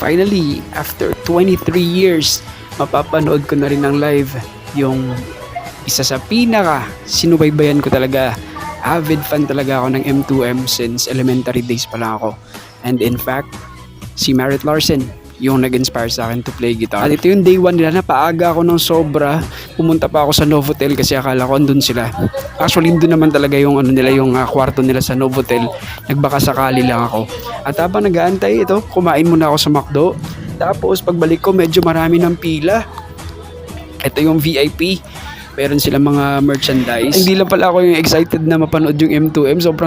Finally, after 23 years, mapapanood ko na rin ng live yung isa sa pinaka sinubaybayan ko talaga. Avid fan talaga ako ng M2M since elementary days pa lang ako. And in fact, si Merritt Larsen yung nag-inspire sa akin to play guitar. At ito yung day 1 nila, napaaga ako ng sobra. Pumunta pa ako sa Novotel kasi akala ko andun sila. Actually, doon naman talaga yung nila, yung kwarto nila sa Novotel. Nagbaka sakali lang ako. At habang nag-aantay ito, kumain muna ako sa McDo. Tapos pagbalik ko, medyo marami ng pila. Ito yung VIP. Meron silang mga merchandise. Hindi lang pala ako yung excited na mapanood yung M2M. Sobrang